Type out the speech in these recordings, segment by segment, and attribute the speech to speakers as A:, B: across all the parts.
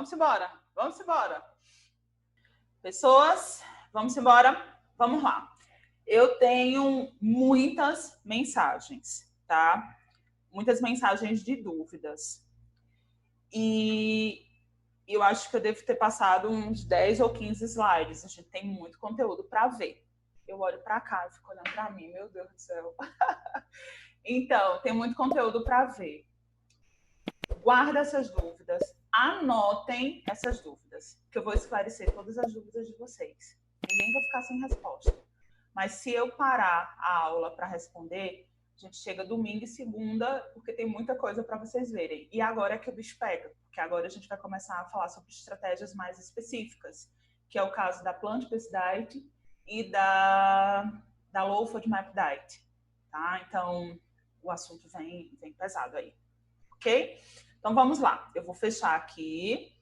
A: Vamos embora. Vamos embora. Pessoas, vamos embora. Vamos lá. Eu tenho muitas mensagens, tá? Muitas mensagens de dúvidas. E eu acho que eu devo ter passado uns 10 ou 15 slides. A gente tem muito conteúdo para ver. Eu olho para cá e fico olhando para mim. Meu Deus do céu. Então, tem muito conteúdo para ver. Guarda essas dúvidas. Anotem essas dúvidas, que eu vou esclarecer todas as dúvidas de vocês. Ninguém vai ficar sem resposta. Mas se eu parar a aula para responder, a gente chega domingo e segunda, porque tem muita coisa para vocês verem. E agora é que o bicho pega, porque agora a gente vai começar a falar sobre estratégias mais específicas, que é o caso da Plant-Based Diet e da Low FODMAP Diet. Tá? Então, o assunto vem pesado aí. Ok? Então, vamos lá. Eu vou fechar aqui.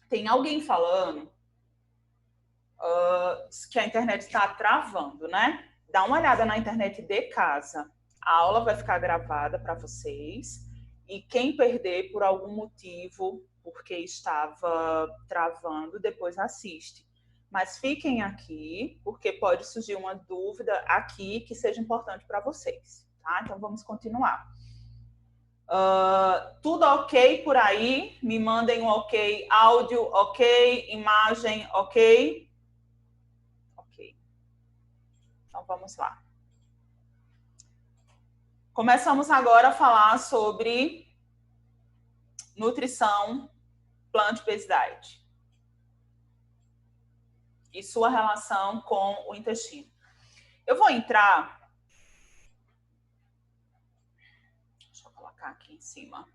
A: Tem alguém falando que a internet está travando, né? Dá uma olhada na internet de casa. A aula vai ficar gravada para vocês. E quem perder por algum motivo, porque estava travando, depois assiste. Mas fiquem aqui, porque pode surgir uma dúvida aqui que seja importante para vocês. Tá? Então, vamos continuar. Tudo ok por aí? Me mandem um ok. Áudio ok. Imagem ok. Ok. Então, vamos lá. Começamos agora a falar sobre nutrição plant-based diet e sua relação com o intestino. Eu vou entrar... Deixa eu colocar aqui em cima.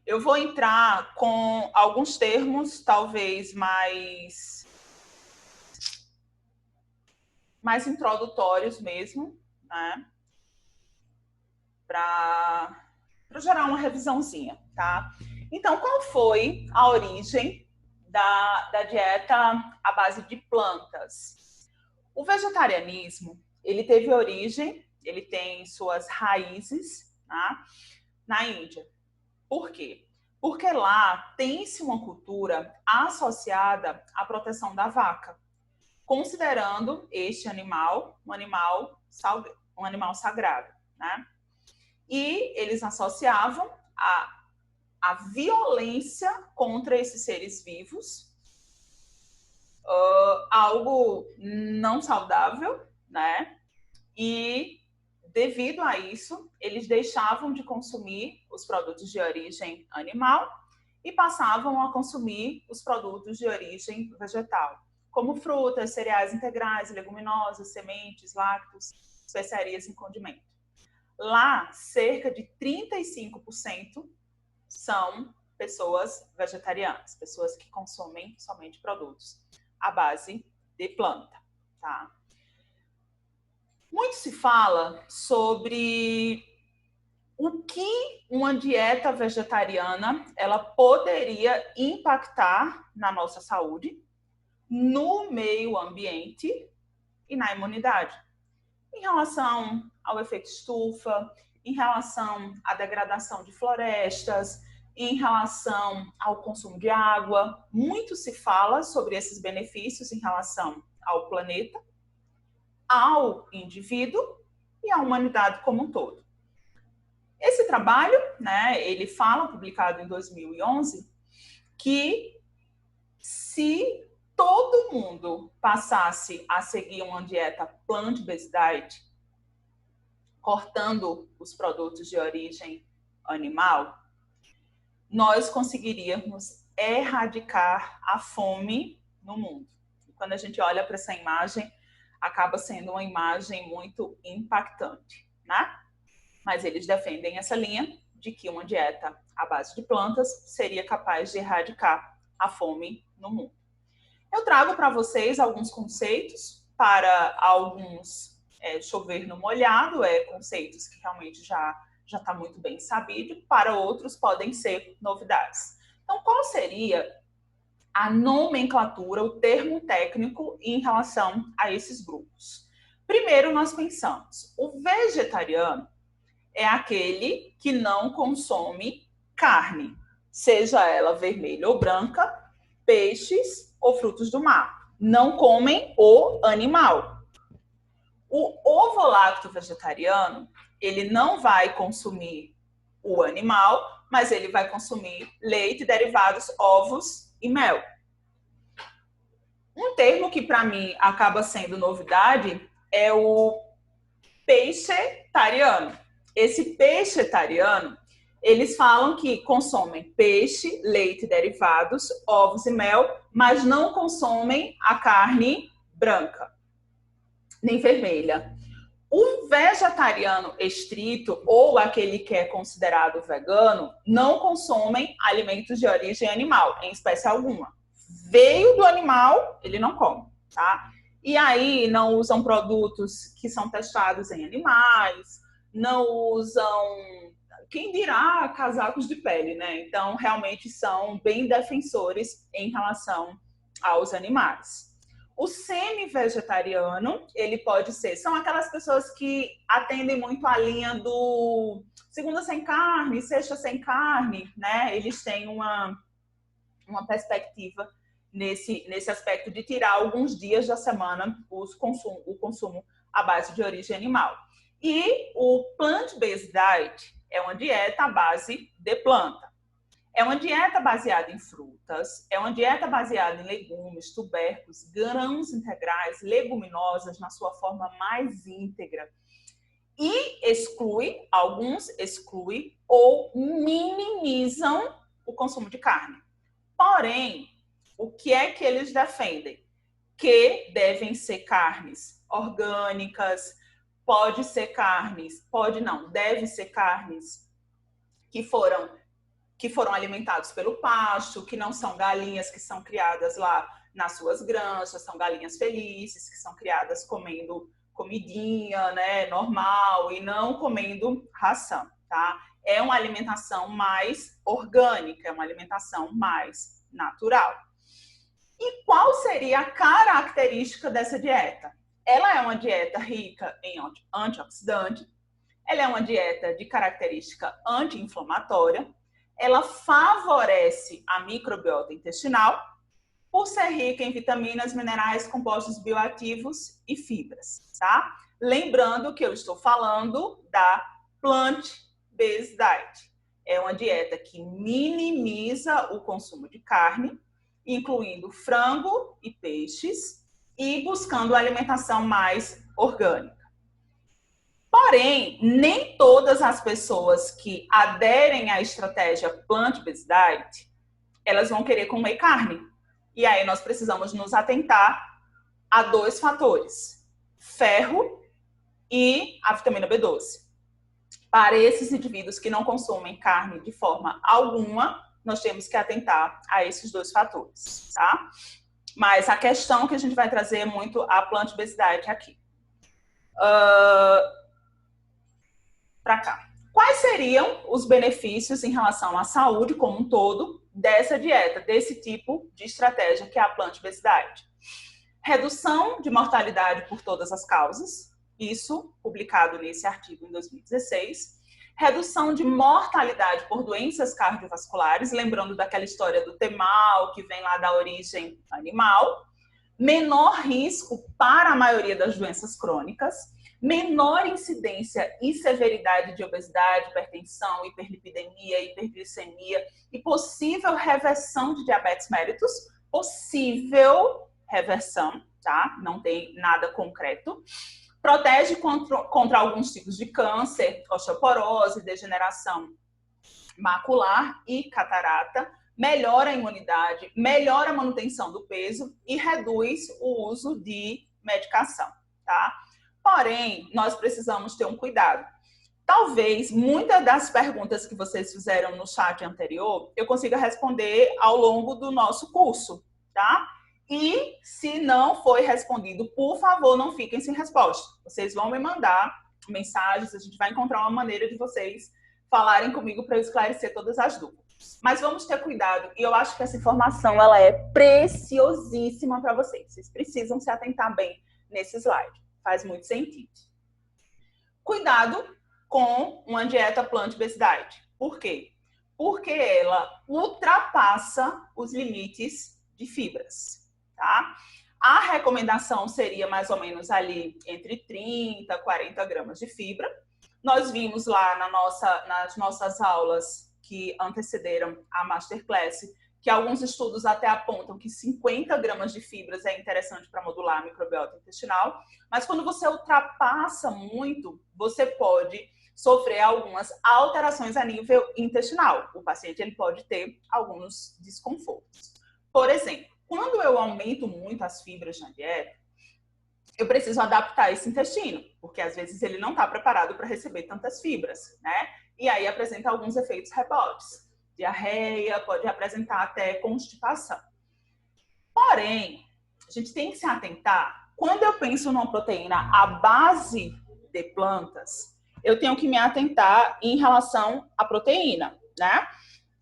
A: Eu vou entrar com alguns termos, talvez mais introdutórios mesmo, né? Para gerar uma revisãozinha, tá? Então, qual foi a origem da dieta à base de plantas? O vegetarianismo, ele teve origem, ele tem suas raízes, tá? Na Índia. Por quê? Porque lá tem-se uma cultura associada à proteção da vaca, considerando este animal um animal sagrado, né? E eles associavam a violência contra esses seres vivos, algo não saudável, né? E devido a isso, eles deixavam de consumir os produtos de origem animal e passavam a consumir os produtos de origem vegetal, como frutas, cereais integrais, leguminosas, sementes, lácteos, especiarias em condimento. Lá, cerca de 35% são pessoas vegetarianas, pessoas que consomem somente produtos à base de planta, tá? Muito se fala sobre o que uma dieta vegetariana ela poderia impactar na nossa saúde, no meio ambiente e na imunidade. Em relação ao efeito estufa, em relação à degradação de florestas, em relação ao consumo de água. Muito se fala sobre esses benefícios em relação ao planeta, ao indivíduo e à humanidade como um todo. Esse trabalho, né, ele fala, publicado em 2011, que se todo mundo passasse a seguir uma dieta plant-based diet, cortando os produtos de origem animal, nós conseguiríamos erradicar a fome no mundo. E quando a gente olha para essa imagem, acaba sendo uma imagem muito impactante, né? Mas eles defendem essa linha de que uma dieta à base de plantas seria capaz de erradicar a fome no mundo. Eu trago para vocês alguns conceitos, para alguns chover no molhado, conceitos que realmente já está muito bem sabido, para outros podem ser novidades. Então, qual seria a nomenclatura, o termo técnico em relação a esses grupos? Primeiro, nós pensamos, o vegetariano é aquele que não consome carne, seja ela vermelha ou branca, peixes ou frutos do mar. Não comem o animal. O ovo-lacto vegetariano, ele não vai consumir o animal, mas ele vai consumir leite, derivados, ovos e mel. Um termo que para mim acaba sendo novidade é o peixetariano. Esse peixetariano, eles falam que consomem peixe, leite, derivados, ovos e mel, mas não consomem a carne branca, nem vermelha. O vegetariano estrito, ou aquele que é considerado vegano, não consomem alimentos de origem animal, em espécie alguma. Veio do animal, ele não come, tá? E aí não usam produtos que são testados em animais, não usam, quem dirá, casacos de pele, né? Então, realmente são bem defensores em relação aos animais. O semi-vegetariano, ele pode ser, são aquelas pessoas que atendem muito a linha do segunda sem carne, sexta sem carne, né? Eles têm uma perspectiva nesse aspecto de tirar alguns dias da semana o consumo à base de origem animal. E o plant-based diet é uma dieta à base de planta. É uma dieta baseada em frutas, é uma dieta baseada em legumes, tubérculos, grãos integrais, leguminosas na sua forma mais íntegra. E alguns excluem ou minimizam o consumo de carne. Porém, o que é que eles defendem? Que devem ser carnes orgânicas, pode ser carnes, pode não, deve ser carnes que foram alimentados pelo pasto, que não são galinhas que são criadas lá nas suas granjas, são galinhas felizes, que são criadas comendo comidinha, né, normal, e não comendo ração, tá? É uma alimentação mais orgânica, é uma alimentação mais natural. E qual seria a característica dessa dieta? Ela é uma dieta rica em antioxidante, ela é uma dieta de característica anti-inflamatória, ela favorece a microbiota intestinal por ser rica em vitaminas, minerais, compostos bioativos e fibras, tá? Lembrando que eu estou falando da plant-based diet. É uma dieta que minimiza o consumo de carne, incluindo frango e peixes, e buscando a alimentação mais orgânica. Porém, nem todas as pessoas que aderem à estratégia plant-based diet, elas vão querer comer carne. E aí nós precisamos nos atentar a dois fatores: ferro e a vitamina B12. Para esses indivíduos que não consomem carne de forma alguma, nós temos que atentar a esses dois fatores, tá? Mas a questão que a gente vai trazer é muito a plant-based diet aqui. Para cá. Quais seriam os benefícios em relação à saúde como um todo dessa dieta, desse tipo de estratégia que é a plant-based diet? Redução de mortalidade por todas as causas, isso publicado nesse artigo em 2016. Redução de mortalidade por doenças cardiovasculares, lembrando daquela história do TEMAL, que vem lá da origem animal. Menor risco para a maioria das doenças crônicas, menor incidência e severidade de obesidade, hipertensão, hiperlipidemia, hiperglicemia e possível reversão de diabetes mellitus, possível reversão, tá? Não tem nada concreto. Protege contra alguns tipos de câncer, osteoporose, degeneração macular e catarata, melhora a imunidade, melhora a manutenção do peso e reduz o uso de medicação, tá? Porém, nós precisamos ter um cuidado. Talvez muitas das perguntas que vocês fizeram no chat anterior eu consiga responder ao longo do nosso curso, tá? E se não foi respondido, por favor, não fiquem sem resposta. Vocês vão me mandar mensagens, a gente vai encontrar uma maneira de vocês falarem comigo para eu esclarecer todas as dúvidas. Mas vamos ter cuidado, e eu acho que essa informação ela é preciosíssima para vocês. Vocês precisam se atentar bem nesse slide. Faz muito sentido. Cuidado com uma dieta plant-based diet. Por quê? porque ela ultrapassa os limites de fibras, tá? A recomendação seria mais ou menos ali entre 30 e 40 gramas de fibra. Nós vimos lá nas nossas aulas que antecederam a Masterclass que alguns estudos até apontam que 50 gramas de fibras é interessante para modular a microbiota intestinal, mas quando você ultrapassa muito, você pode sofrer algumas alterações a nível intestinal. O paciente ele pode ter alguns desconfortos. Por exemplo, quando eu aumento muito as fibras na dieta, eu preciso adaptar esse intestino, porque às vezes ele não está preparado para receber tantas fibras, né? E aí apresenta alguns efeitos rebotes. Diarreia, pode apresentar até constipação. Porém, a gente tem que se atentar, quando eu penso numa proteína à base de plantas, eu tenho que me atentar em relação à proteína, né?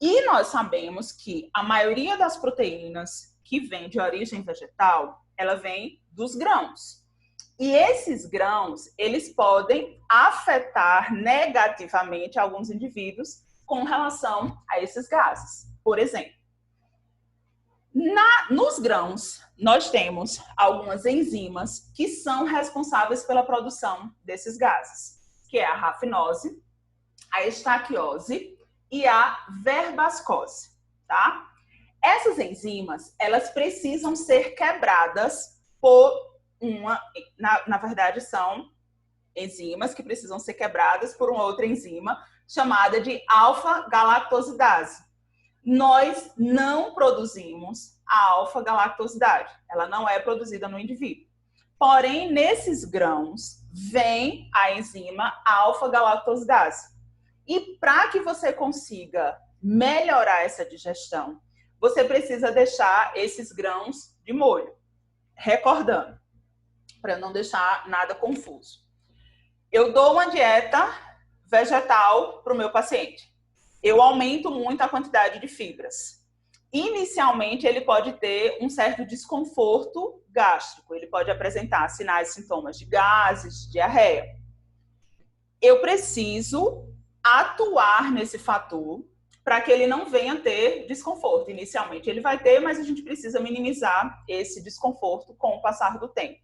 A: E nós sabemos que a maioria das proteínas que vem de origem vegetal, ela vem dos grãos. E esses grãos, eles podem afetar negativamente alguns indivíduos com relação a esses gases. Por exemplo, nos grãos, nós temos algumas enzimas que são responsáveis pela produção desses gases, que é a rafinose, a estaquiose e a verbascose, tá? Essas enzimas, elas precisam ser quebradas por na verdade, são enzimas que precisam ser quebradas por uma outra enzima chamada de alfa-galactosidase. Nós não produzimos a alfa-galactosidade, ela não é produzida no indivíduo. Porém, nesses grãos, vem a enzima alfa-galactosidase. E para que você consiga melhorar essa digestão, você precisa deixar esses grãos de molho. Recordando, para não deixar nada confuso. Eu dou uma dieta vegetal para o meu paciente. Eu aumento muito a quantidade de fibras. Inicialmente, ele pode ter um certo desconforto gástrico. Ele pode apresentar sinais e sintomas de gases, diarreia. Eu preciso atuar nesse fator para que ele não venha ter desconforto. Inicialmente, ele vai ter, mas a gente precisa minimizar esse desconforto com o passar do tempo.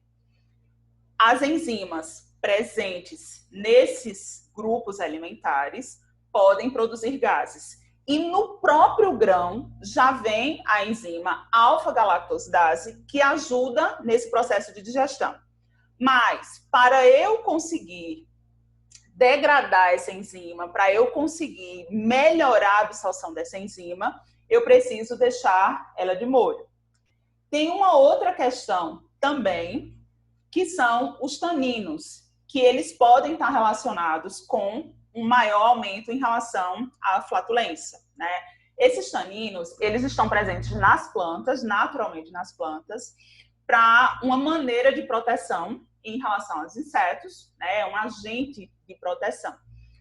A: As enzimas presentes nesses grupos alimentares podem produzir gases. E no próprio grão já vem a enzima alfa-galactosidase, que ajuda nesse processo de digestão. Mas, para eu conseguir degradar essa enzima, para eu conseguir melhorar a absorção dessa enzima, eu preciso deixar ela de molho. Tem uma outra questão também, que são os taninos, que eles podem estar relacionados com um maior aumento em relação à flatulência, né? Esses taninos, eles estão presentes nas plantas, naturalmente nas plantas, para uma maneira de proteção em relação aos insetos, né? É um agente de proteção.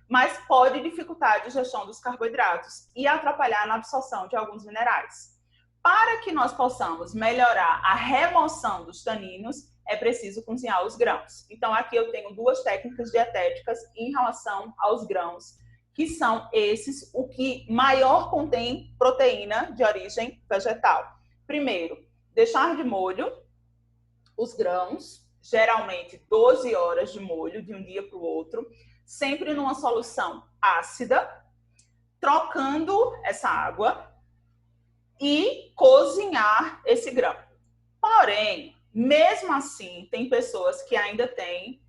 A: Mas pode dificultar a digestão dos carboidratos e atrapalhar na absorção de alguns minerais. Para que nós possamos melhorar a remoção dos taninos, é preciso cozinhar os grãos. Então, aqui eu tenho duas técnicas dietéticas em relação aos grãos, que são esses, o que maior contém proteína de origem vegetal. Primeiro, deixar de molho os grãos, geralmente 12 horas de molho, de um dia para o outro, sempre numa solução ácida, trocando essa água e cozinhar esse grão. Porém, mesmo assim, tem pessoas que ainda têm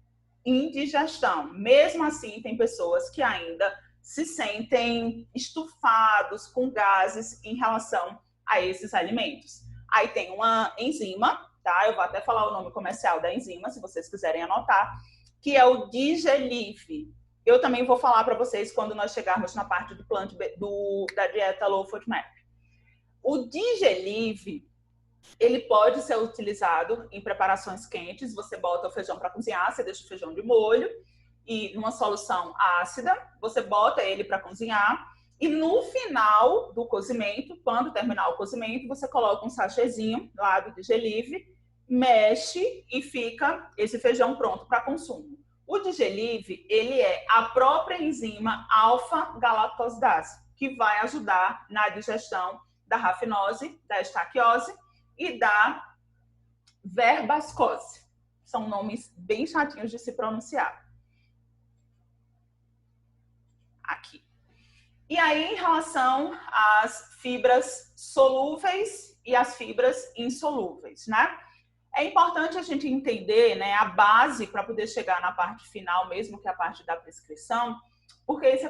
A: indigestão. Mesmo assim, tem pessoas que ainda se sentem estufados com gases em relação a esses alimentos. Aí tem uma enzima, tá? Eu vou até falar o nome comercial da enzima, se vocês quiserem anotar, que é o Digelive. Eu também vou falar para vocês quando nós chegarmos na parte da dieta Low FODMAP. O Digelive, ele pode ser utilizado em preparações quentes. Você bota o feijão para cozinhar, você deixa o feijão de molho e numa solução ácida, você bota ele para cozinhar e no final do cozimento, quando terminar o cozimento, você coloca um sachêzinho lá do Digelive, mexe e fica esse feijão pronto para consumo. O Digelive, ele é a própria enzima alfa-galactosidase. que vai ajudar na digestão da rafinose, da estaquiose e da verbascose. São nomes bem chatinhos de se pronunciar. Aqui. E aí, em relação às fibras solúveis e às fibras insolúveis, né? É importante a gente entender, né, a base para poder chegar na parte final mesmo, que é a parte da prescrição, porque isso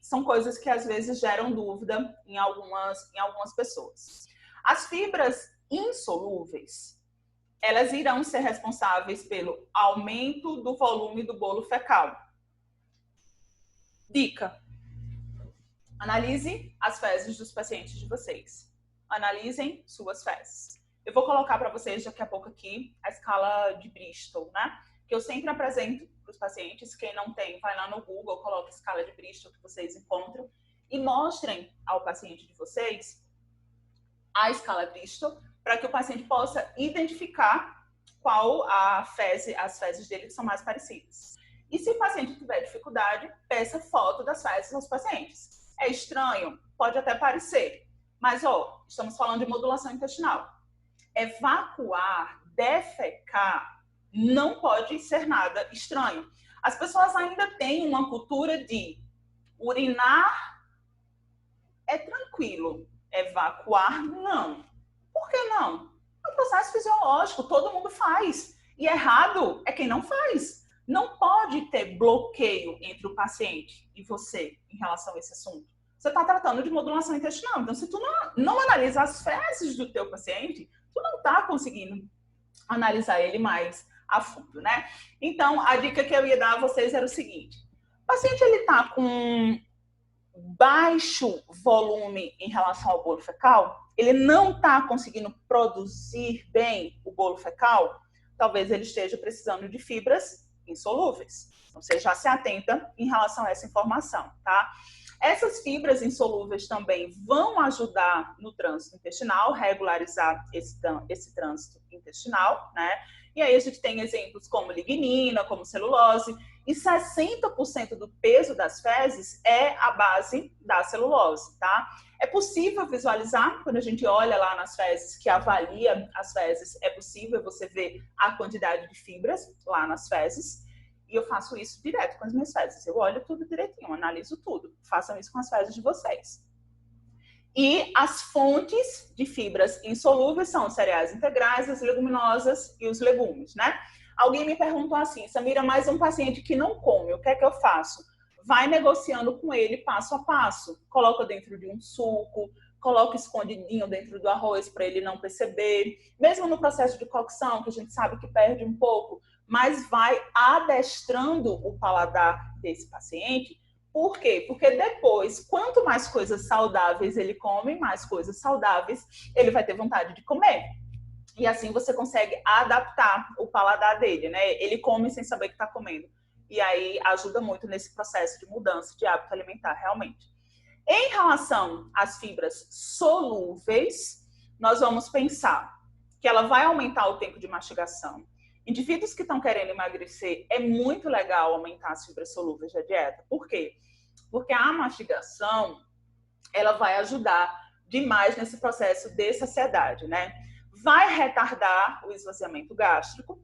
A: são coisas que às vezes geram dúvida em algumas pessoas. As fibras insolúveis, elas irão ser responsáveis pelo aumento do volume do bolo fecal. Dica: analise as fezes dos pacientes de vocês. Analisem suas fezes. Eu vou colocar para vocês daqui a pouco aqui a escala de Bristol, né? Que eu sempre apresento para os pacientes. Quem não tem, vai lá no Google, coloca a escala de Bristol que vocês encontram e mostrem ao paciente de vocês a escala Bristol para que o paciente possa identificar qual as fezes dele que são mais parecidas. E se o paciente tiver dificuldade, peça foto das fezes aos pacientes. É estranho? Pode até parecer. Mas, estamos falando de modulação intestinal. Evacuar, defecar, não pode ser nada estranho. As pessoas ainda têm uma cultura de urinar é tranquilo, evacuar não. Por que não? É um processo fisiológico, todo mundo faz. E errado é quem não faz. Não pode ter bloqueio entre o paciente e você em relação a esse assunto. Você está tratando de modulação intestinal. Então, se tu não analisa as fezes do teu paciente, tu não está conseguindo analisar ele mais a fundo, né? Então, a dica que eu ia dar a vocês era o seguinte. O paciente, ele está com baixo volume em relação ao bolo fecal, ele não está conseguindo produzir bem o bolo fecal, talvez ele esteja precisando de fibras insolúveis. Então, você já se atenta em relação a essa informação, tá? Essas fibras insolúveis também vão ajudar no trânsito intestinal, regularizar esse trânsito intestinal, né? E aí a gente tem exemplos como lignina, como celulose, e 60% do peso das fezes é a base da celulose, tá? É possível visualizar, quando a gente olha lá nas fezes, que avalia as fezes, é possível você ver a quantidade de fibras lá nas fezes. E eu faço isso direto com as minhas fezes. Eu olho tudo direitinho, analiso tudo. Façam isso com as fezes de vocês. E as fontes de fibras insolúveis são os cereais integrais, as leguminosas e os legumes, né? Alguém me perguntou assim, Samira, mais um paciente que não come, o que é que eu faço? Vai negociando com ele passo a passo. Coloca dentro de um suco, coloca escondidinho dentro do arroz para ele não perceber. Mesmo no processo de cocção, que a gente sabe que perde um pouco, mas vai adestrando o paladar desse paciente. Por quê? Porque depois, quanto mais coisas saudáveis ele come, mais coisas saudáveis ele vai ter vontade de comer. E assim você consegue adaptar o paladar dele, né? Ele come sem saber que está comendo. E aí ajuda muito nesse processo de mudança de hábito alimentar, realmente. Em relação às fibras solúveis, nós vamos pensar que ela vai aumentar o tempo de mastigação. Indivíduos que estão querendo emagrecer, é muito legal aumentar as fibras solúveis da dieta. Por quê? Porque a mastigação, ela vai ajudar demais nesse processo de saciedade, né? Vai retardar o esvaziamento gástrico,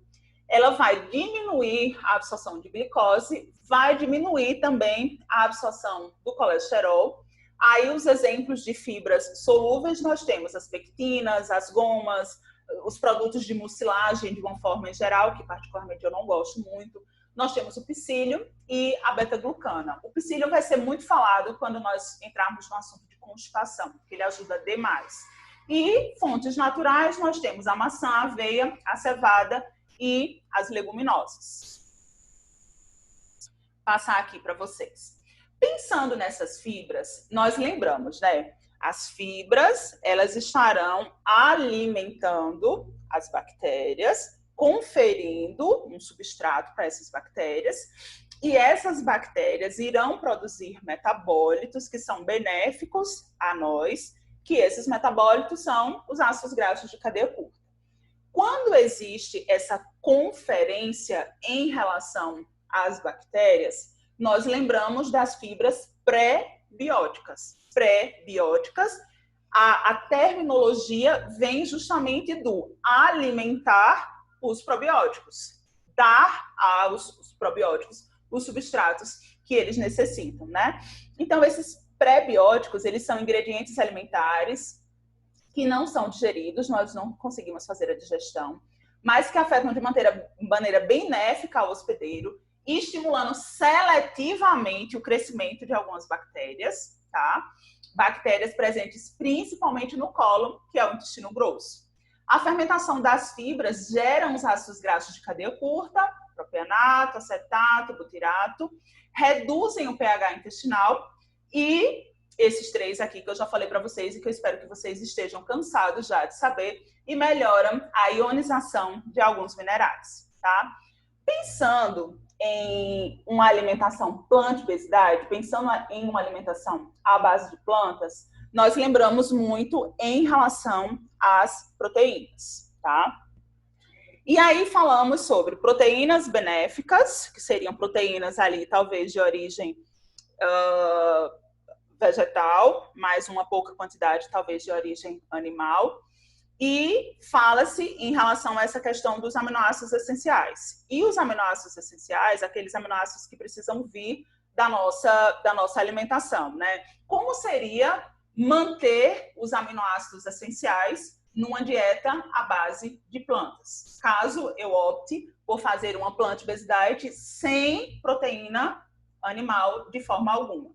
A: ela vai diminuir a absorção de glicose, vai diminuir também a absorção do colesterol. Aí os exemplos de fibras solúveis, nós temos as pectinas, as gomas, os produtos de mucilagem de uma forma em geral, que particularmente eu não gosto muito. Nós temos o psyllium e a beta-glucana. O psyllium vai ser muito falado quando nós entrarmos no assunto de constipação, porque ele ajuda demais. E fontes naturais, nós temos a maçã, a aveia, a cevada e as leguminosas. Vou passar aqui para vocês. Pensando nessas fibras, nós lembramos, né? As fibras, elas estarão alimentando as bactérias, conferindo um substrato para essas bactérias, e essas bactérias irão produzir metabólitos que são benéficos a nós, que esses metabólitos são os ácidos graxos de cadeia curta. Quando existe essa conferência em relação às bactérias, nós lembramos das fibras pré-bióticas. pré-bióticas. A terminologia vem justamente do alimentar os probióticos, dar aos probióticos os substratos que eles necessitam, né? Então, esses pré-bióticos, eles são ingredientes alimentares que não são digeridos, nós não conseguimos fazer a digestão, mas que afetam de maneira benéfica ao hospedeiro, estimulando seletivamente o crescimento de algumas bactérias, tá? Bactérias presentes principalmente no cólon, que é o intestino grosso. A fermentação das fibras gera os ácidos graxos de cadeia curta, propianato, acetato, butirato, reduzem o pH intestinal e esses três aqui que eu já falei para vocês e que eu espero que vocês estejam cansados já de saber, e melhoram a ionização de alguns minerais, tá? Pensando em uma alimentação plant-based, pensando em uma alimentação à base de plantas, nós lembramos muito em relação às proteínas, tá? E aí falamos sobre proteínas benéficas, que seriam proteínas ali talvez de origem vegetal, mais uma pouca quantidade talvez de origem animal. E fala-se em relação a essa questão dos aminoácidos essenciais. E os aminoácidos essenciais, aqueles aminoácidos que precisam vir da nossa alimentação, né? Como seria manter os aminoácidos essenciais numa dieta à base de plantas? Caso eu opte por fazer uma plant-based diet sem proteína animal de forma alguma.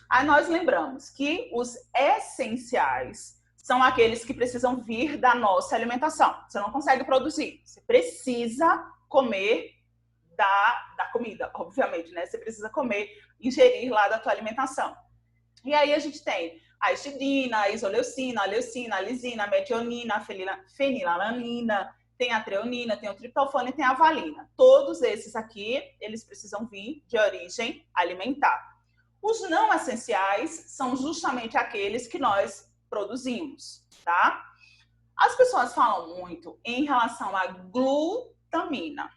A: Aí nós lembramos que os essenciais são aqueles que precisam vir da nossa alimentação. Você não consegue produzir, você precisa comer da comida, obviamente, né? Você precisa comer, ingerir lá da tua alimentação. E aí a gente tem a histidina, a isoleucina, a leucina, a lisina, a metionina, a fenilalanina, tem a treonina, tem o triptofano e tem a valina. Todos esses aqui, eles precisam vir de origem alimentar. Os não essenciais são justamente aqueles que nós produzimos, tá? As pessoas falam muito em relação à glutamina.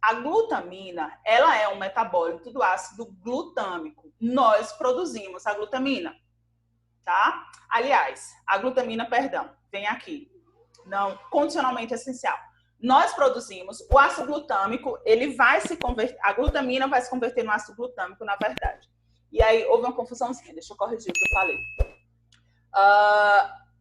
A: A glutamina, ela é um metabólito do ácido glutâmico. Nós produzimos a glutamina, tá? Aliás, a glutamina, vem aqui. Não, condicionalmente essencial. Nós produzimos o ácido glutâmico, ele vai se converter, a glutamina vai se converter no ácido glutâmico, na verdade. E aí houve uma confusãozinha, deixa eu corrigir o que eu falei.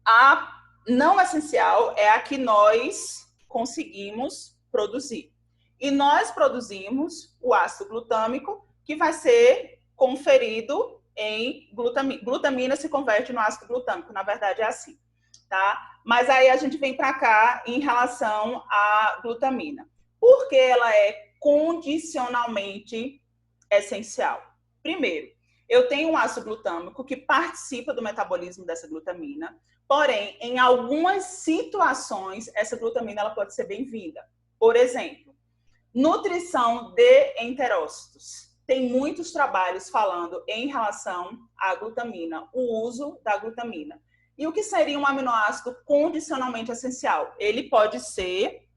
A: A não essencial é a que nós conseguimos produzir. E nós produzimos o ácido glutâmico, que vai ser conferido em glutamina. Glutamina se converte no ácido glutâmico, na verdade é assim, tá? Mas aí a gente vem para cá em relação à glutamina. Por que ela é condicionalmente essencial? Primeiro, eu tenho um ácido glutâmico que participa do metabolismo dessa glutamina, porém, em algumas situações, essa glutamina ela pode ser bem-vinda. Por exemplo, nutrição de enterócitos. Tem muitos trabalhos falando em relação à glutamina, o uso da glutamina. E o que seria um aminoácido condicionalmente essencial? Ele pode ser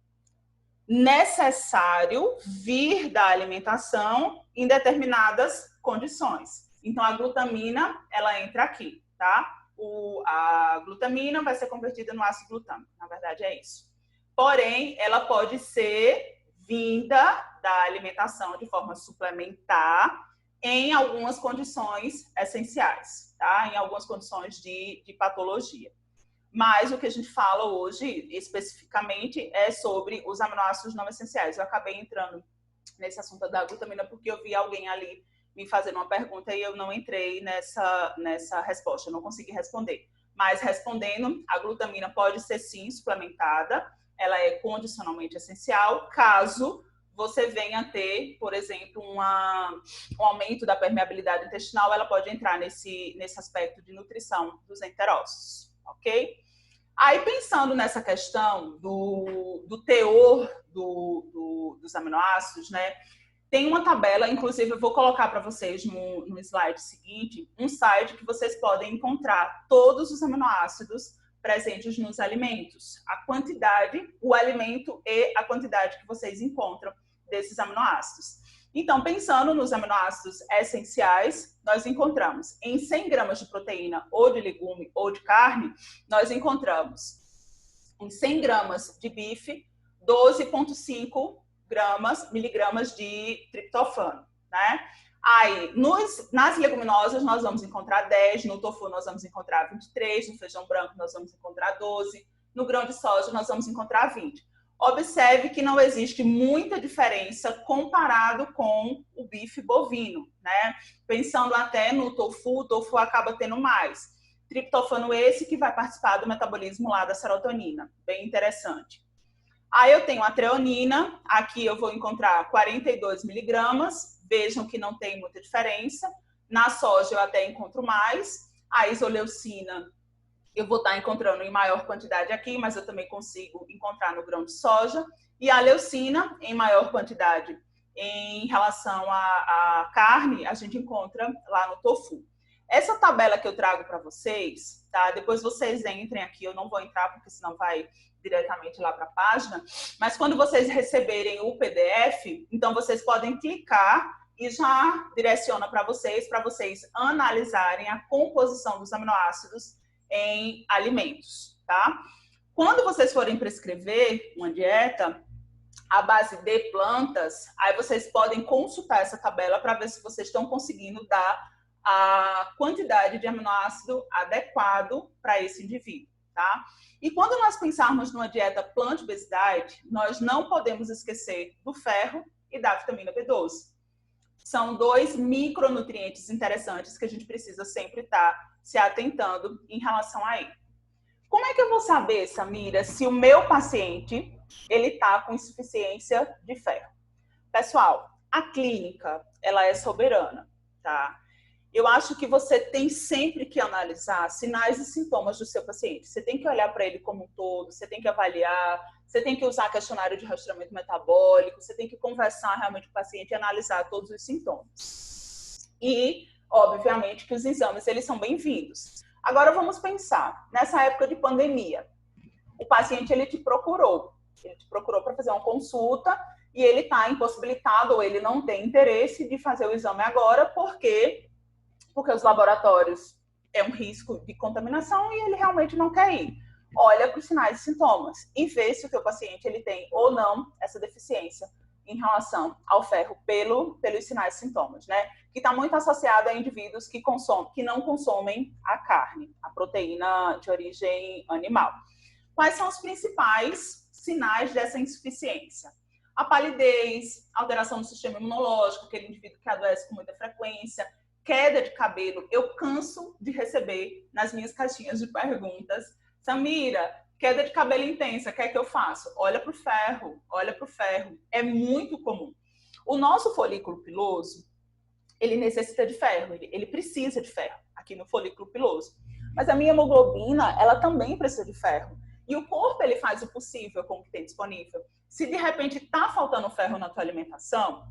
A: necessário vir da alimentação em determinadas condições. Então, a glutamina, ela entra aqui, tá? A glutamina vai ser convertida no ácido glutâmico, na verdade é isso. Porém, ela pode ser vinda da alimentação de forma suplementar em algumas condições essenciais, tá? Em algumas condições de patologia. Mas o que a gente fala hoje, especificamente, é sobre os aminoácidos não essenciais. Eu acabei entrando nesse assunto da glutamina porque eu vi alguém ali me fazendo uma pergunta e eu não entrei nessa resposta, eu não consegui responder. Mas respondendo, a glutamina pode ser sim suplementada, ela é condicionalmente essencial, caso você venha ter, por exemplo, um aumento da permeabilidade intestinal, ela pode entrar nesse aspecto de nutrição dos enterócitos, ok? Aí, pensando nessa questão do teor dos aminoácidos, né? Tem uma tabela, inclusive eu vou colocar para vocês no slide seguinte, um site que vocês podem encontrar todos os aminoácidos presentes nos alimentos, a quantidade, o alimento e a quantidade que vocês encontram desses aminoácidos. Então, pensando nos aminoácidos essenciais, nós encontramos em 100 gramas de proteína ou de legume ou de carne, nós encontramos em 100 gramas de bife, 12,5 miligramas de triptofano, né? Aí, nas leguminosas, nós vamos encontrar 10, no tofu nós vamos encontrar 23, no feijão branco nós vamos encontrar 12, no grão de soja nós vamos encontrar 20. Observe que não existe muita diferença comparado com o bife bovino, né? Pensando até no tofu, o tofu acaba tendo mais. Triptofano esse que vai participar do metabolismo lá da serotonina, bem interessante. Aí eu tenho a treonina, aqui eu vou encontrar 42 miligramas, vejam que não tem muita diferença. Na soja eu até encontro mais. A isoleucina eu vou estar encontrando em maior quantidade aqui, mas eu também consigo encontrar no grão de soja. E a leucina, em maior quantidade em relação à carne, a gente encontra lá no tofu. Essa tabela que eu trago para vocês, tá? Depois vocês entrem aqui, eu não vou entrar porque senão vai diretamente lá para a página, mas quando vocês receberem o PDF, então vocês podem clicar e já direciona para vocês analisarem a composição dos aminoácidos em alimentos, tá? Quando vocês forem prescrever uma dieta à base de plantas, aí vocês podem consultar essa tabela para ver se vocês estão conseguindo dar a quantidade de aminoácido adequado para esse indivíduo, tá? E quando nós pensarmos numa dieta plant-based diet, nós não podemos esquecer do ferro e da vitamina B12. São 2 micronutrientes interessantes que a gente precisa sempre estar se atentando em relação a ele. Como é que eu vou saber, Samira, se o meu paciente ele está com insuficiência de ferro? Pessoal, a clínica ela é soberana, tá? Eu acho que você tem sempre que analisar sinais e sintomas do seu paciente. Você tem que olhar para ele como um todo, você tem que avaliar, você tem que usar questionário de rastreamento metabólico, você tem que conversar realmente com o paciente e analisar todos os sintomas. E, obviamente, que os exames eles são bem-vindos. Agora vamos pensar, nessa época de pandemia, o paciente ele te procurou para fazer uma consulta e ele está impossibilitado ou ele não tem interesse de fazer o exame agora porque os laboratórios é um risco de contaminação e ele realmente não quer ir. Olha para os sinais e sintomas e vê se o teu paciente ele tem ou não essa deficiência em relação ao ferro pelos sinais e sintomas, né? Que está muito associado a indivíduos que não consomem a carne, a proteína de origem animal. Quais são os principais sinais dessa insuficiência? A palidez, alteração do sistema imunológico, aquele indivíduo que adoece com muita frequência, queda de cabelo. Eu canso de receber nas minhas caixinhas de perguntas, Samira, queda de cabelo intensa, o que é que eu faço? Olha para o ferro, olha para o ferro. É muito comum. O nosso folículo piloso, ele necessita de ferro, ele precisa de ferro aqui no folículo piloso. Mas a minha hemoglobina, ela também precisa de ferro. E o corpo, ele faz o possível com o que tem disponível. Se de repente está faltando ferro na tua alimentação,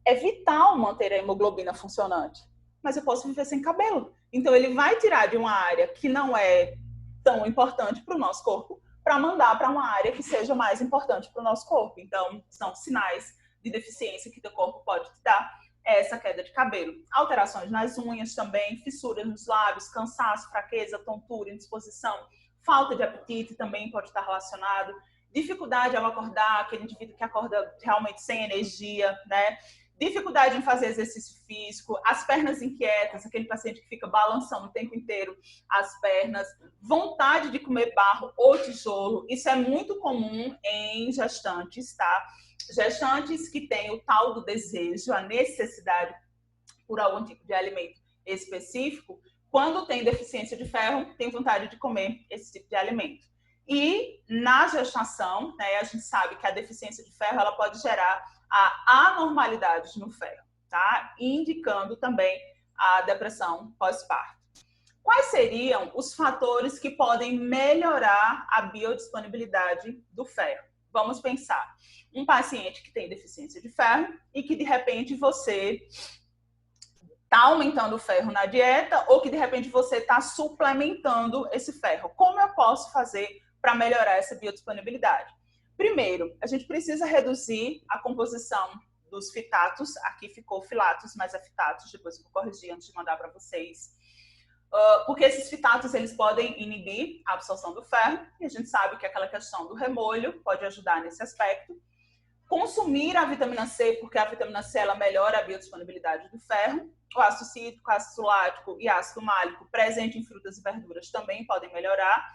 A: é vital manter a hemoglobina funcionante. Mas eu posso viver sem cabelo. Então, ele vai tirar de uma área que não é tão importante para o nosso corpo para mandar para uma área que seja mais importante para o nosso corpo. Então, são sinais de deficiência que o teu corpo pode te dar essa queda de cabelo. Alterações nas unhas também, fissuras nos lábios, cansaço, fraqueza, tontura, indisposição, falta de apetite também pode estar relacionado. Dificuldade ao acordar, aquele indivíduo que acorda realmente sem energia, né? Dificuldade em fazer exercício físico, as pernas inquietas, aquele paciente que fica balançando o tempo inteiro as pernas, vontade de comer barro ou tijolo, isso é muito comum em gestantes, tá? Gestantes que têm o tal do desejo, a necessidade por algum tipo de alimento específico, quando tem deficiência de ferro, tem vontade de comer esse tipo de alimento. E na gestação, né, a gente sabe que a deficiência de ferro ela pode gerar a anormalidade no ferro, tá? Indicando também a depressão pós-parto. Quais seriam os fatores que podem melhorar a biodisponibilidade do ferro? Vamos pensar. Um paciente que tem deficiência de ferro e que de repente você está aumentando o ferro na dieta ou que de repente você está suplementando esse ferro. Como eu posso fazer para melhorar essa biodisponibilidade? Primeiro, a gente precisa reduzir a composição dos fitatos, aqui ficou filatos, mas é fitatos, depois eu vou corrigir antes de mandar para vocês. Porque esses fitatos, eles podem inibir a absorção do ferro, e a gente sabe que aquela questão do remolho pode ajudar nesse aspecto. Consumir a vitamina C, porque a vitamina C ela melhora a biodisponibilidade do ferro. O ácido cítrico, ácido solático e ácido málico presente em frutas e verduras também podem melhorar.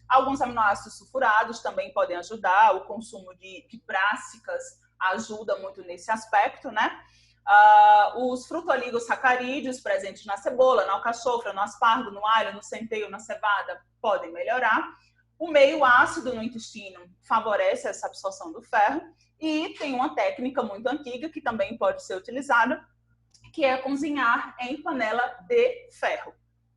A: Alguns aminoácidos sulfurados também podem ajudar. O consumo de brássicas ajuda muito nesse aspecto, né? Os frutooligosacarídeos presentes na cebola, na alcachofra, no aspargo, no alho, no centeio, na cevada, podem melhorar. O meio ácido no intestino favorece essa absorção do ferro. E tem uma técnica muito antiga que também pode ser utilizada, que é cozinhar em panela de ferro.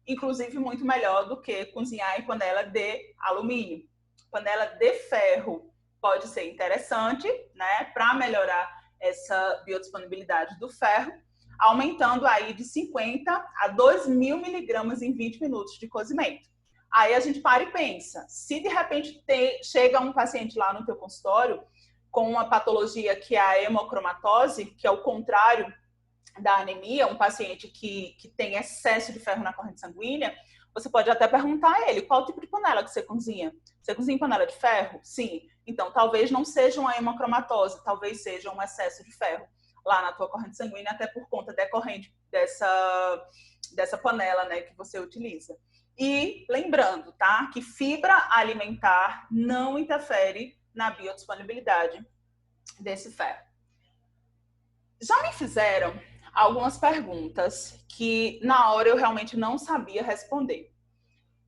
A: Inclusive, muito melhor do que cozinhar em panela de alumínio. Panela de ferro pode ser interessante, né, para melhorar essa biodisponibilidade do ferro, aumentando aí de 50 a 2.000 miligramas em 20 minutos de cozimento. Aí a gente para e pensa, se de repente chega um paciente lá no teu consultório com uma patologia que é a hemocromatose, que é o contrário da anemia, um paciente que tem excesso de ferro na corrente sanguínea, você pode até perguntar a ele, qual tipo de panela que você cozinha? Você cozinha em panela de ferro? Sim. Então, talvez não seja uma hemocromatose, talvez seja um excesso de ferro lá na tua corrente sanguínea, até por conta decorrente dessa panela, né, que você utiliza. E lembrando, tá, que fibra alimentar não interfere na biodisponibilidade desse ferro. Já me fizeram algumas perguntas que na hora eu realmente não sabia responder.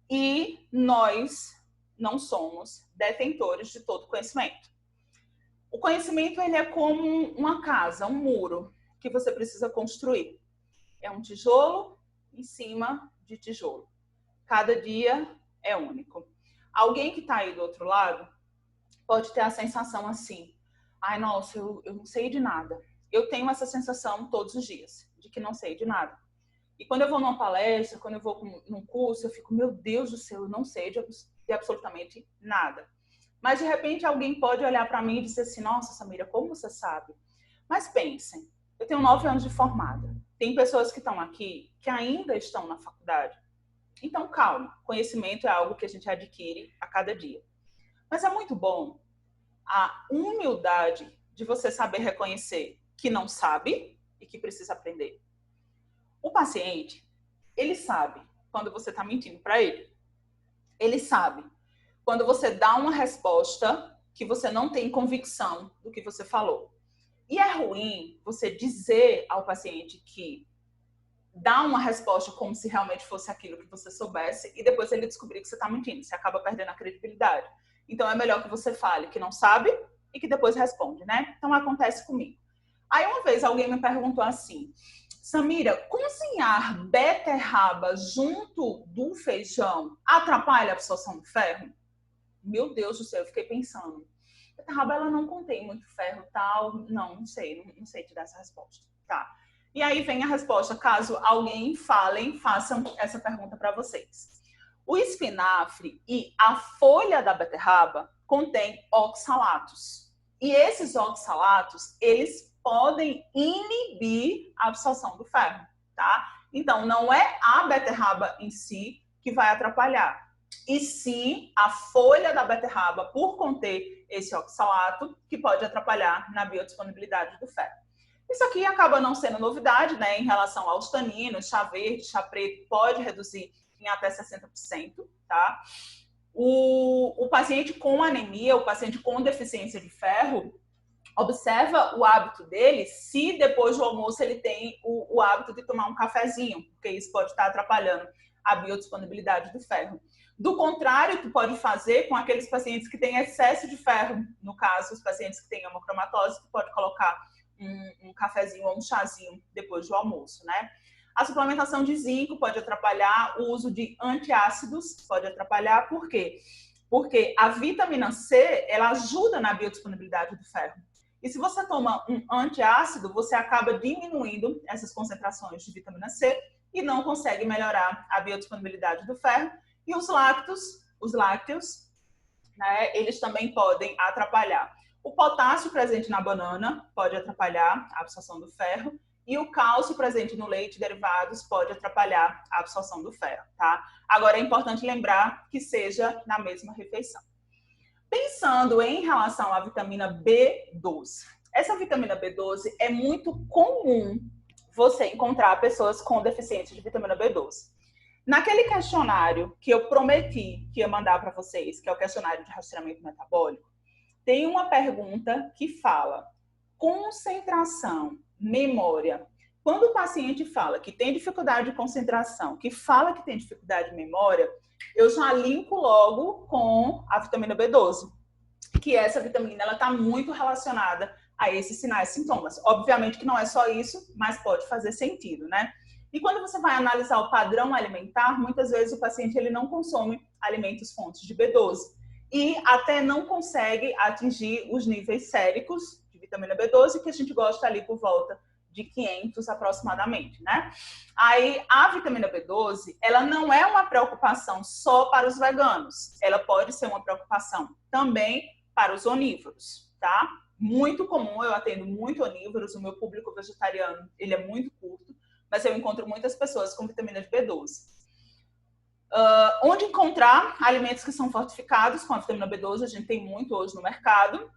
A: E nós não somos detentores de todo conhecimento. O conhecimento ele é como uma casa, um muro que você precisa construir. É um tijolo em cima de tijolo. Cada dia é único. Alguém que está aí do outro lado pode ter a sensação assim, ai, nossa, eu não sei de nada. Eu tenho essa sensação todos os dias, de que não sei de nada. E quando eu vou numa palestra, quando eu vou num curso, eu fico, meu Deus do céu, eu não sei de absolutamente nada. Mas, de repente, alguém pode olhar para mim e dizer assim, nossa, Samira, como você sabe? Mas pensem, eu tenho 9 anos de formada. Tem pessoas que estão aqui que ainda estão na faculdade. Então, calma, conhecimento é algo que a gente adquire a cada dia. Mas é muito bom a humildade de você saber reconhecer que não sabe e que precisa aprender. O paciente, ele sabe quando você está mentindo para ele. Ele sabe quando você dá uma resposta que você não tem convicção do que você falou. E é ruim você dizer ao paciente que dá uma resposta como se realmente fosse aquilo que você soubesse e depois ele descobrir que você está mentindo. Você acaba perdendo a credibilidade. Então, é melhor que você fale que não sabe e que depois responde, né? Então, acontece comigo. Aí, uma vez, alguém me perguntou assim, Samira, cozinhar beterraba junto do feijão atrapalha a absorção do ferro? Meu Deus do céu, eu fiquei pensando. Beterraba, ela não contém muito ferro, tal. Não sei te dar essa resposta. Tá. E aí vem a resposta, caso alguém façam essa pergunta para vocês. O espinafre e a folha da beterraba contém oxalatos. E esses oxalatos, eles podem inibir a absorção do ferro, tá? Então, não é a beterraba em si que vai atrapalhar, e sim a folha da beterraba, por conter esse oxalato, que pode atrapalhar na biodisponibilidade do ferro. Isso aqui acaba não sendo novidade, né, em relação aos taninos, chá verde, chá preto, pode reduzir em até 60%, tá? O paciente com anemia, o paciente com deficiência de ferro, observa o hábito dele se depois do almoço ele tem o hábito de tomar um cafezinho, porque isso pode estar atrapalhando a biodisponibilidade do ferro. Do contrário, tu pode fazer com aqueles pacientes que têm excesso de ferro, no caso, os pacientes que têm hemocromatose, tu pode colocar um cafezinho ou um chazinho depois do almoço, né? A suplementação de zinco pode atrapalhar, o uso de antiácidos pode atrapalhar, por quê? Porque a vitamina C, ela ajuda na biodisponibilidade do ferro. E se você toma um antiácido, você acaba diminuindo essas concentrações de vitamina C e não consegue melhorar a biodisponibilidade do ferro. E os lácteos, né, eles também podem atrapalhar. O potássio presente na banana pode atrapalhar a absorção do ferro. E o cálcio presente no leite e derivados pode atrapalhar a absorção do ferro, tá? Agora, é importante lembrar que seja na mesma refeição. Pensando em relação à vitamina B12. Essa vitamina B12 é muito comum você encontrar pessoas com deficiência de vitamina B12. Naquele questionário que eu prometi que ia mandar para vocês, que é o questionário de rastreamento metabólico, tem uma pergunta que fala concentração, memória. Quando o paciente fala que tem dificuldade de concentração, que fala que tem dificuldade de memória, eu já linko logo com a vitamina B12, que essa vitamina ela está muito relacionada a esses sinais e sintomas. Obviamente que não é só isso, mas pode fazer sentido, né? E quando você vai analisar o padrão alimentar, muitas vezes o paciente ele não consome alimentos fontes de B12 e até não consegue atingir os níveis séricos de vitamina B12, que a gente gosta ali por volta de 500 aproximadamente, né? Aí, a vitamina B12, ela não é uma preocupação só para os veganos. Ela pode ser uma preocupação também para os onívoros, tá? Muito comum, eu atendo muito onívoros, o meu público vegetariano, ele é muito curto, mas eu encontro muitas pessoas com vitamina de B12. Onde encontrar alimentos que são fortificados com a vitamina B12, a gente tem muito hoje no mercado,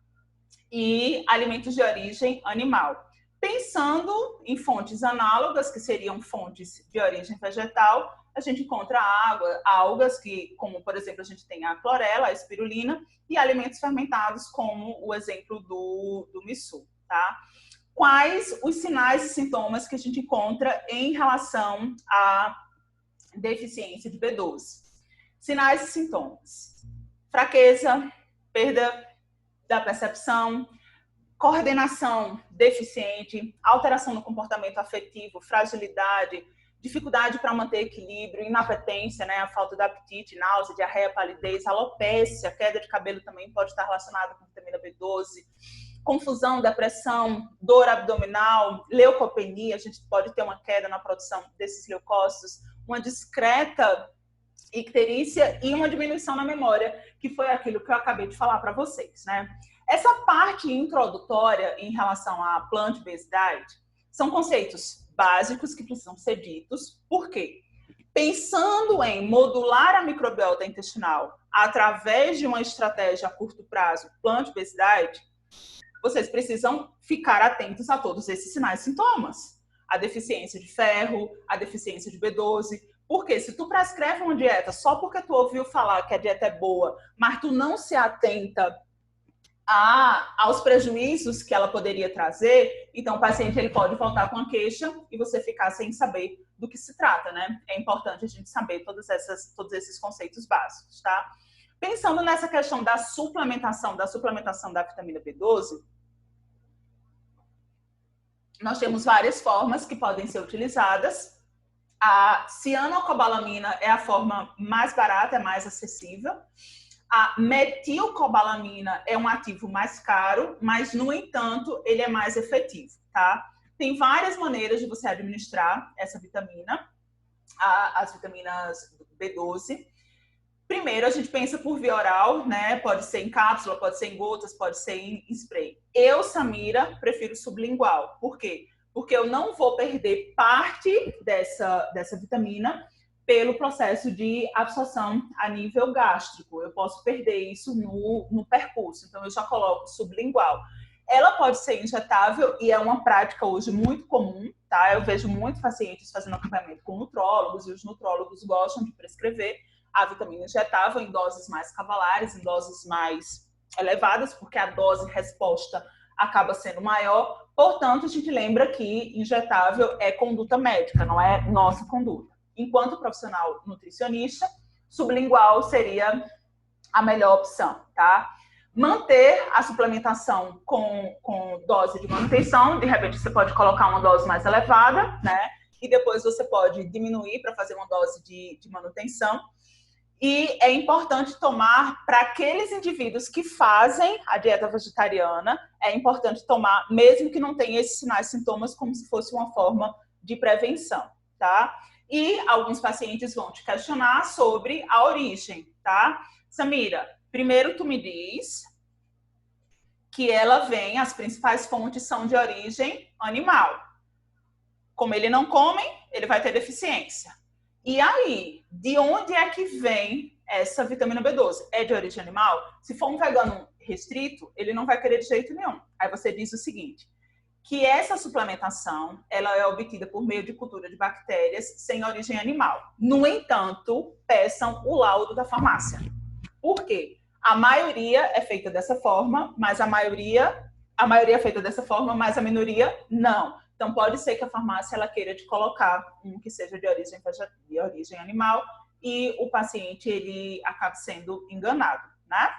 A: e alimentos de origem animal. Pensando em fontes análogas, que seriam fontes de origem vegetal, a gente encontra água, algas, que, como por exemplo a gente tem a clorela, a espirulina, e alimentos fermentados, como o exemplo do miso, tá? Quais os sinais e sintomas que a gente encontra em relação à deficiência de B12? Sinais e sintomas: fraqueza, perda da percepção, coordenação deficiente, alteração no comportamento afetivo, fragilidade, dificuldade para manter equilíbrio, inapetência, né, a falta de apetite, náusea, diarreia, palidez, alopécia, queda de cabelo também pode estar relacionada com vitamina B12, confusão, depressão, dor abdominal, leucopenia, a gente pode ter uma queda na produção desses leucócitos, uma discreta icterícia e uma diminuição na memória, que foi aquilo que eu acabei de falar para vocês, né? Essa parte introdutória em relação à plant-based diet são conceitos básicos que precisam ser ditos. Por quê? Pensando em modular a microbiota intestinal através de uma estratégia a curto prazo plant-based diet, vocês precisam ficar atentos a todos esses sinais e sintomas. A deficiência de ferro, a deficiência de B12. Porque se tu prescreve uma dieta só porque tu ouviu falar que a dieta é boa, mas tu não se atenta aos prejuízos que ela poderia trazer, então o paciente ele pode voltar com a queixa e você ficar sem saber do que se trata, né? É importante a gente saber todos esses conceitos básicos, tá? Pensando nessa questão da suplementação da vitamina B12, nós temos várias formas que podem ser utilizadas. A cianocobalamina é a forma mais barata, é mais acessível. A metilcobalamina é um ativo mais caro, mas, no entanto, ele é mais efetivo, tá? Tem várias maneiras de você administrar essa vitamina, as vitaminas B12. Primeiro, a gente pensa por via oral, né? Pode ser em cápsula, pode ser em gotas, pode ser em spray. Eu, Samira, prefiro sublingual. Por quê? Porque eu não vou perder parte dessa vitamina pelo processo de absorção a nível gástrico. Eu posso perder isso no percurso, então eu já coloco sublingual. Ela pode ser injetável e é uma prática hoje muito comum, tá? Eu vejo muitos pacientes fazendo acompanhamento com nutrólogos e os nutrólogos gostam de prescrever a vitamina injetável em doses mais cavalares, em doses mais elevadas, porque a dose resposta acaba sendo maior. Portanto, a gente lembra que injetável é conduta médica, não é nossa conduta. Enquanto profissional nutricionista, sublingual seria a melhor opção, tá? Manter a suplementação com dose de manutenção, de repente você pode colocar uma dose mais elevada, né? E depois você pode diminuir para fazer uma dose de manutenção. E é importante tomar, para aqueles indivíduos que fazem a dieta vegetariana, é importante tomar, mesmo que não tenha esses sinais e sintomas, como se fosse uma forma de prevenção, tá? E alguns pacientes vão te questionar sobre a origem, tá? Samira, primeiro tu me diz que ela vem, as principais fontes são de origem animal. Como ele não come, ele vai ter deficiência. E aí, de onde é que vem essa vitamina B12? É de origem animal? Se for um vegano restrito, ele não vai querer de jeito nenhum. Aí você diz o seguinte, que essa suplementação ela é obtida por meio de cultura de bactérias sem origem animal. No entanto, peçam o laudo da farmácia. Por quê? A maioria é feita dessa forma, mas a maioria é feita dessa forma, mas a minoria não. Então, pode ser que a farmácia ela queira te colocar um que seja de origem animal e o paciente ele acabe sendo enganado, né?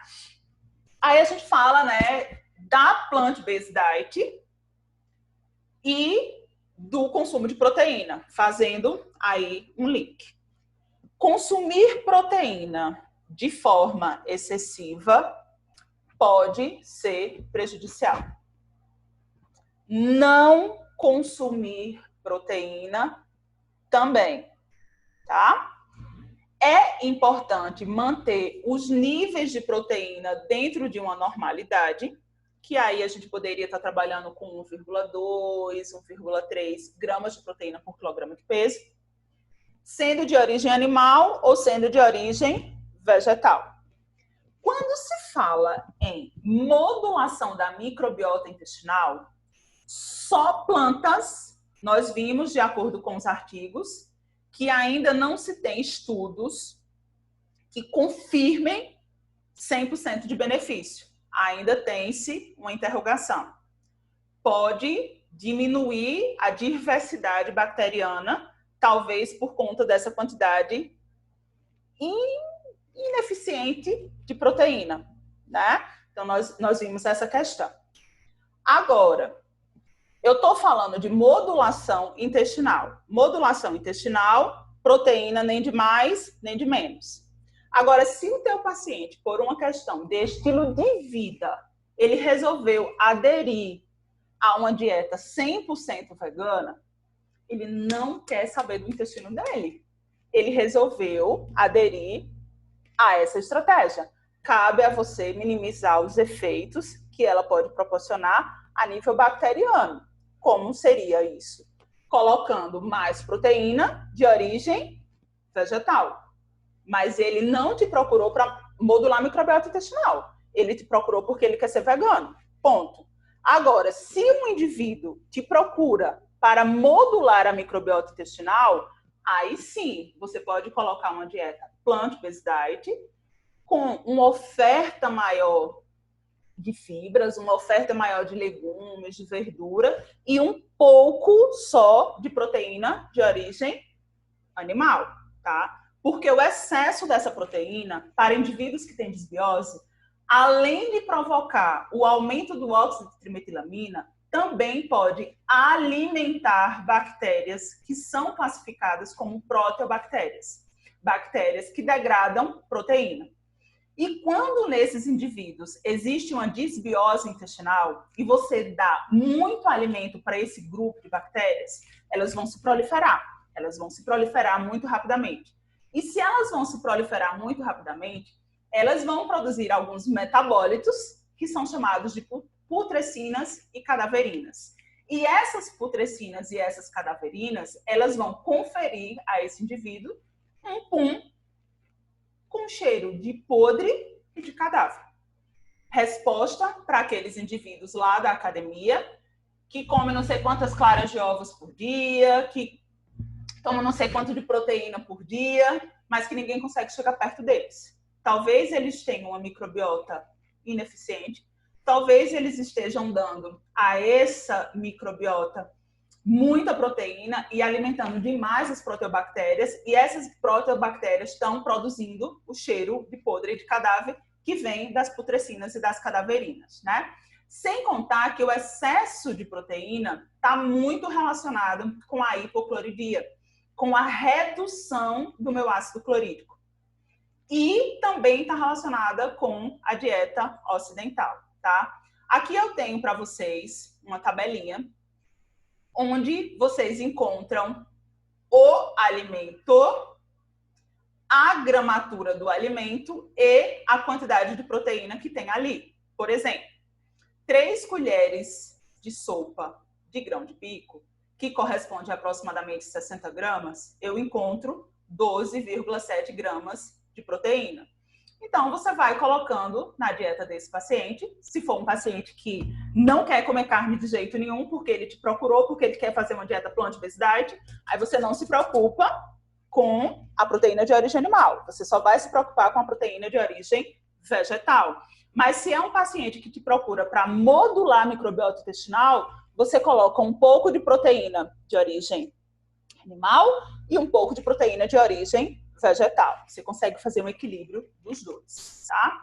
A: Aí a gente fala, né, da plant-based diet e do consumo de proteína, fazendo aí um link. Consumir proteína de forma excessiva pode ser prejudicial. Não consumir proteína também, tá? É importante manter os níveis de proteína dentro de uma normalidade, que aí a gente poderia estar trabalhando com 1,2, 1,3 gramas de proteína por quilograma de peso, sendo de origem animal ou sendo de origem vegetal. Quando se fala em modulação da microbiota intestinal, só plantas, nós vimos, de acordo com os artigos, que ainda não se tem estudos que confirmem 100% de benefício. Ainda tem-se uma interrogação. Pode diminuir a diversidade bacteriana, talvez por conta dessa quantidade ineficiente de proteína, né? Então, nós vimos essa questão. Agora, eu estou falando de modulação intestinal. Modulação intestinal, proteína nem de mais, nem de menos. Agora, se o teu paciente, por uma questão de estilo de vida, ele resolveu aderir a uma dieta 100% vegana, ele não quer saber do intestino dele. Ele resolveu aderir a essa estratégia. Cabe a você minimizar os efeitos que ela pode proporcionar a nível bacteriano. Como seria isso? Colocando mais proteína de origem vegetal. Mas ele não te procurou para modular a microbiota intestinal. Ele te procurou porque ele quer ser vegano. Ponto. Agora, se um indivíduo te procura para modular a microbiota intestinal, aí sim, você pode colocar uma dieta plant-based diet com uma oferta maior de fibras, uma oferta maior de legumes, de verdura e um pouco só de proteína de origem animal, tá? Porque o excesso dessa proteína, para indivíduos que têm disbiose, além de provocar o aumento do óxido de trimetilamina, também pode alimentar bactérias que são classificadas como proteobactérias, bactérias que degradam proteína. E quando nesses indivíduos existe uma disbiose intestinal e você dá muito alimento para esse grupo de bactérias, elas vão se proliferar. Elas vão se proliferar muito rapidamente. E se elas vão se proliferar muito rapidamente, elas vão produzir alguns metabólitos que são chamados de putrecinas e cadaverinas. E essas putrecinas e essas cadaverinas, elas vão conferir a esse indivíduo um pum com cheiro de podre e de cadáver. Resposta para aqueles indivíduos lá da academia que comem não sei quantas claras de ovos por dia, que tomam não sei quanto de proteína por dia, mas que ninguém consegue chegar perto deles. Talvez eles tenham uma microbiota ineficiente, talvez eles estejam dando a essa microbiota muita proteína e alimentando demais as proteobactérias, e essas proteobactérias estão produzindo o cheiro de podre e de cadáver que vem das putrecinas e das cadaverinas, né? Sem contar que o excesso de proteína está muito relacionado com a hipocloridria, com a redução do meu ácido clorídrico. E também está relacionada com a dieta ocidental, tá? Aqui eu tenho para vocês uma tabelinha onde vocês encontram o alimento, a gramatura do alimento e a quantidade de proteína que tem ali. Por exemplo, 3 colheres de sopa de grão de bico, que corresponde a aproximadamente 60 gramas, eu encontro 12,7 gramas de proteína. Então, você vai colocando na dieta desse paciente, se for um paciente que não quer comer carne de jeito nenhum, porque ele te procurou, porque ele quer fazer uma dieta plant-based diet, aí você não se preocupa com a proteína de origem animal, você só vai se preocupar com a proteína de origem vegetal. Mas se é um paciente que te procura para modular a microbiota intestinal, você coloca um pouco de proteína de origem animal e um pouco de proteína de origem vegetal. Você consegue fazer um equilíbrio dos dois, tá?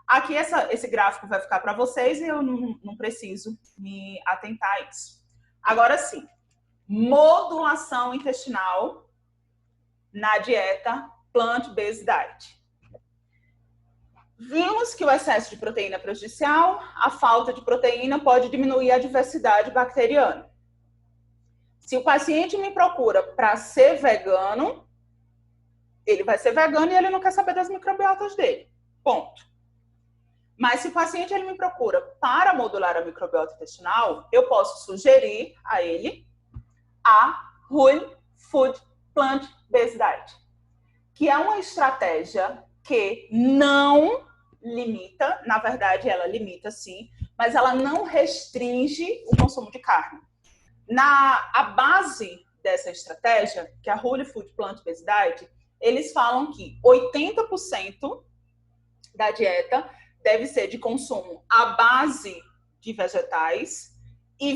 A: Aqui esse gráfico vai ficar para vocês e eu não preciso me atentar a isso. Agora sim, modulação intestinal na dieta plant-based diet. Vimos que o excesso de proteína é prejudicial, a falta de proteína pode diminuir a diversidade bacteriana. Se o paciente me procura para ser vegano, ele vai ser vegano e ele não quer saber das microbiotas dele. Ponto. Mas se o paciente ele me procura para modular a microbiota intestinal, eu posso sugerir a ele a Whole Food Plant-Based Diet, que é uma estratégia que não limita, na verdade ela limita sim, mas ela não restringe o consumo de carne. A base dessa estratégia, que é a Whole Food Plant-Based Diet, eles falam que 80% da dieta deve ser de consumo à base de vegetais e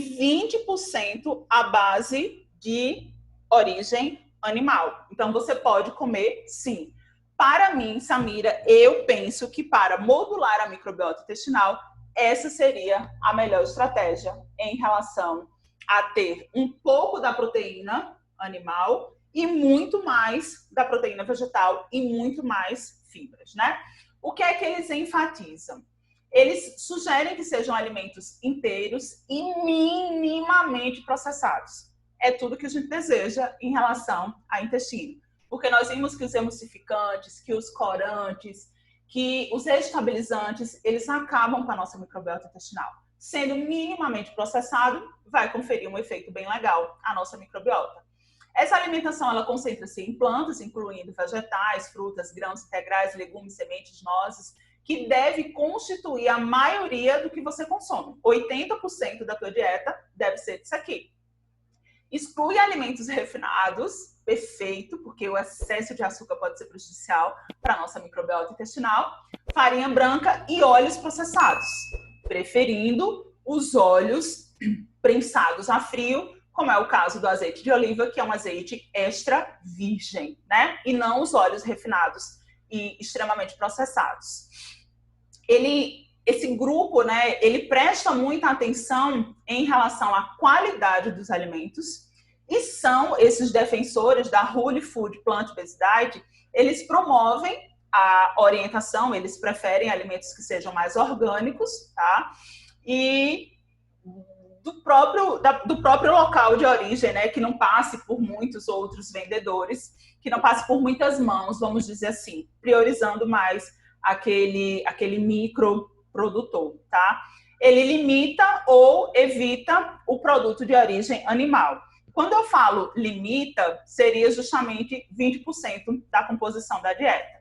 A: 20% à base de origem animal. Então, você pode comer, sim. Para mim, Samira, eu penso que para modular a microbiota intestinal, essa seria a melhor estratégia em relação a ter um pouco da proteína animal e muito mais da proteína vegetal e muito mais fibras, né? O que é que eles enfatizam? Eles sugerem que sejam alimentos inteiros e minimamente processados. É tudo que a gente deseja em relação ao intestino. Porque nós vimos que os emulsificantes, que os corantes, que os estabilizantes, eles acabam com a nossa microbiota intestinal. Sendo minimamente processado, vai conferir um efeito bem legal à nossa microbiota. Essa alimentação, ela concentra-se em plantas, incluindo vegetais, frutas, grãos integrais, legumes, sementes, nozes, que deve constituir a maioria do que você consome. 80% da tua dieta deve ser disso aqui. Exclui alimentos refinados, perfeito, porque o excesso de açúcar pode ser prejudicial para a nossa microbiota intestinal, farinha branca e óleos processados, preferindo os óleos prensados a frio, como é o caso do azeite de oliva, que é um azeite extra virgem, né? E não os óleos refinados e extremamente processados. Esse grupo, né, ele presta muita atenção em relação à qualidade dos alimentos e são esses defensores da Whole Food Plant-Based Diet, eles promovem a orientação, eles preferem alimentos que sejam mais orgânicos, tá? E do próprio local de origem, né, que não passe por muitos outros vendedores, que não passe por muitas mãos, vamos dizer assim, priorizando mais aquele microprodutor, tá? Ele limita ou evita o produto de origem animal. Quando eu falo limita, seria justamente 20% da composição da dieta.